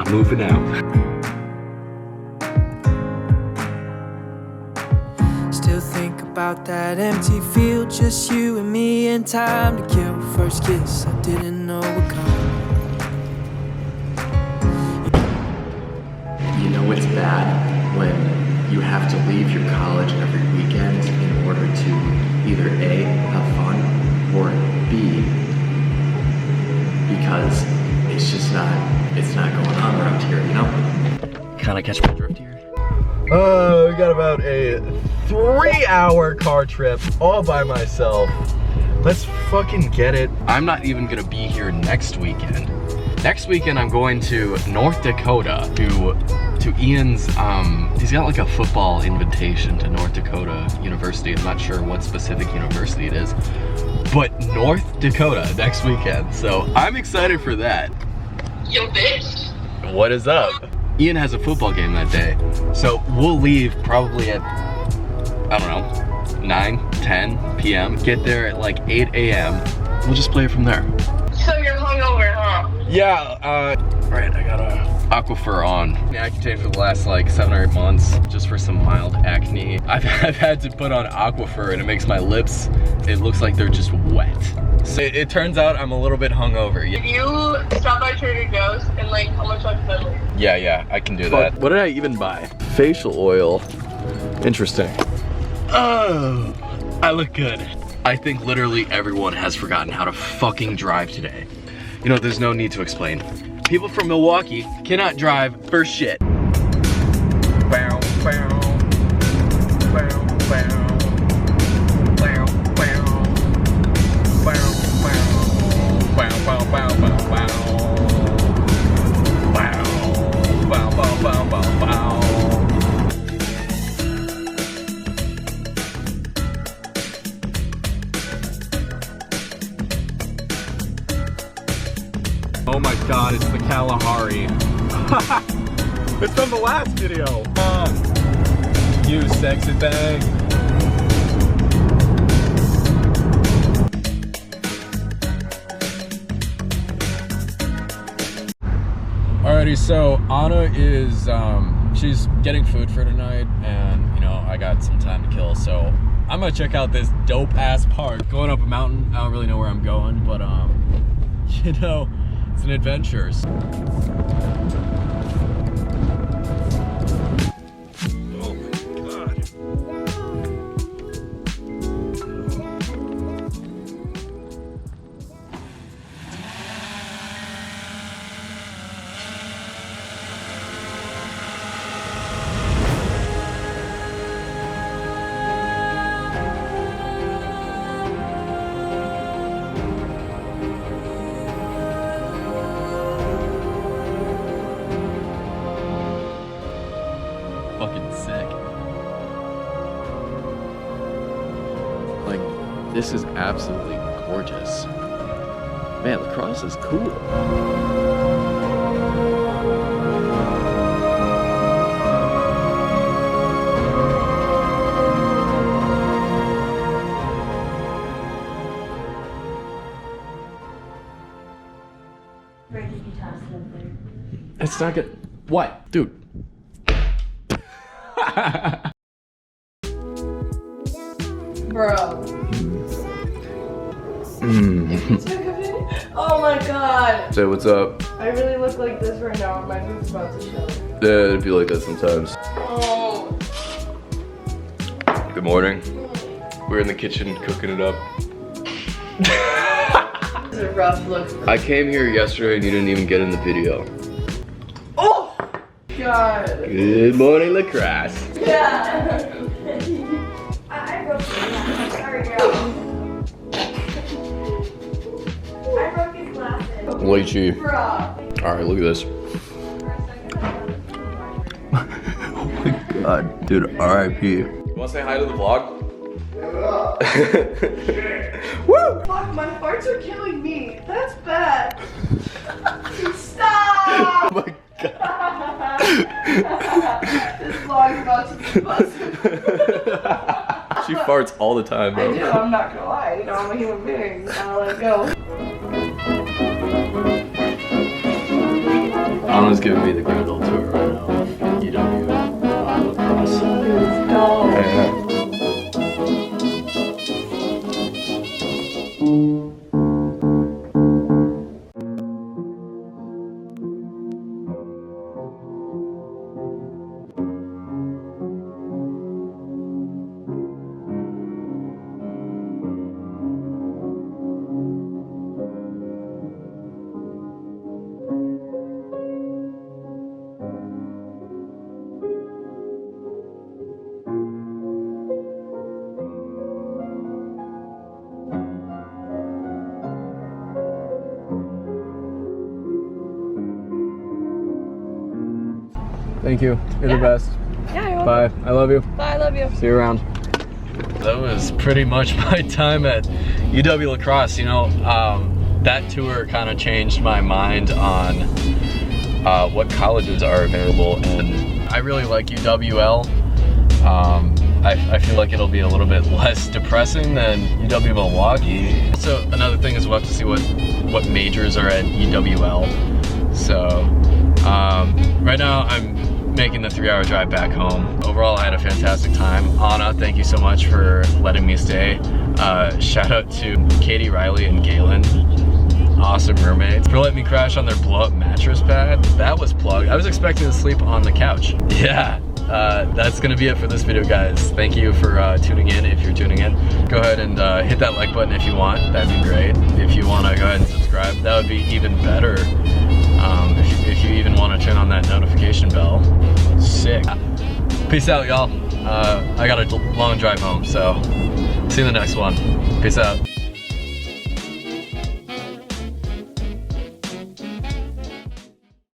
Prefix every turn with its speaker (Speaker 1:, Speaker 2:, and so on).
Speaker 1: I'm moving out.
Speaker 2: Still think about that empty field, just you and me and time to kill. First kiss, I didn't know would come.
Speaker 3: You know it's bad when you have to leave your college every weekend in order to either A, have fun, or B, because it's not going on around here, you know?
Speaker 1: Kinda catch my drift here.
Speaker 4: We got about a 3-hour car trip all by myself. Let's fucking get it.
Speaker 1: I'm not even gonna be here next weekend. Next weekend I'm going to North Dakota to Ian's, he's got like a football invitation to North Dakota University. I'm not sure what specific university it is, but North Dakota next weekend. So I'm excited for that.
Speaker 5: Yo, bitch.
Speaker 1: What is up? Ian has a football game that day. So we'll leave probably at, I don't know, 9, 10 p.m. Get there at like 8 a.m. We'll just play it from there.
Speaker 5: So you're hungover, huh?
Speaker 1: Yeah, right, I got a Aquifer on. Accutane for the last like 7 or 8 months, just for some mild acne. I've had to put on Aquifer and it makes my lips, it looks like they're just wet. So it turns out I'm a little bit hungover.
Speaker 5: If you stop by Trader Joe's and like how much like that?
Speaker 1: Yeah, I can do that. What did I even buy? Facial oil. Interesting. Oh, I look good. I think literally everyone has forgotten how to fucking drive today. You know, there's no need to explain. People from Milwaukee cannot drive for shit. Bow, bow, bow, bow. Oh my god, it's the Kalahari. It's from the last video. You sexy thing. Alrighty, so Anna is, she's getting food for tonight, and you know, I got some time to kill, so I'm gonna check out this dope ass park. Going up a mountain, I don't really know where I'm going, but you know, it's an adventure. Fucking sick. Like, this is absolutely gorgeous. Man, La-Crosse is cool. It's not good. What? Dude.
Speaker 5: Bro. Oh my god.
Speaker 4: So what's up?
Speaker 5: I really look like this right now. My boob's about to show.
Speaker 4: Yeah, it'd be like that sometimes.
Speaker 5: Oh.
Speaker 4: Good morning. We're in the kitchen cooking it up.
Speaker 5: This is a rough look.
Speaker 4: I came here yesterday and you didn't even get in the video.
Speaker 5: Oh! God.
Speaker 4: Good morning, La-Crosse.
Speaker 5: Yeah. I broke it. Sorry, girl. I broke his glasses.
Speaker 4: Lychee.
Speaker 5: Bro.
Speaker 4: Alright, look at this. Oh my god, dude, RIP. You wanna say hi to the vlog? Woo!
Speaker 5: Fuck, my farts are killing me. That's bad. Stop!
Speaker 4: Oh my god.
Speaker 5: This vlog's about to be busted.
Speaker 4: She farts all the time,
Speaker 5: I
Speaker 4: bro.
Speaker 5: do, I'm not gonna lie. You know, I'm a human being. I'll let it go.
Speaker 1: Anna's giving me the grand old tour right now of UW-Lacrosse. Thank you. You're the best.
Speaker 5: Yeah, you're
Speaker 1: Bye.
Speaker 5: welcome.
Speaker 1: I love you.
Speaker 5: Bye, I love you.
Speaker 1: See you around. That was pretty much my time at UW-Lacrosse. You know, that tour kind of changed my mind on what colleges are available, and I really like UWL. I feel like it'll be a little bit less depressing than UW-Milwaukee. So another thing is we'll have to see what majors are at UWL. So right now I'm making the 3-hour drive back home. Overall, I had a fantastic time. Anna, thank you so much for letting me stay. Shout out to Katie, Riley, and Galen. Awesome roommates. For letting me crash on their blow-up mattress pad. That was plugged. I was expecting to sleep on the couch. Yeah, that's gonna be it for this video, guys. Thank you for tuning in. If you're tuning in, go ahead and hit that like button if you want. That'd be great. If you wanna go ahead and subscribe, that would be even better. If you even want to turn on that notification bell. Sick. Peace out, y'all. I got a long drive home, so see you in the next one. Peace out.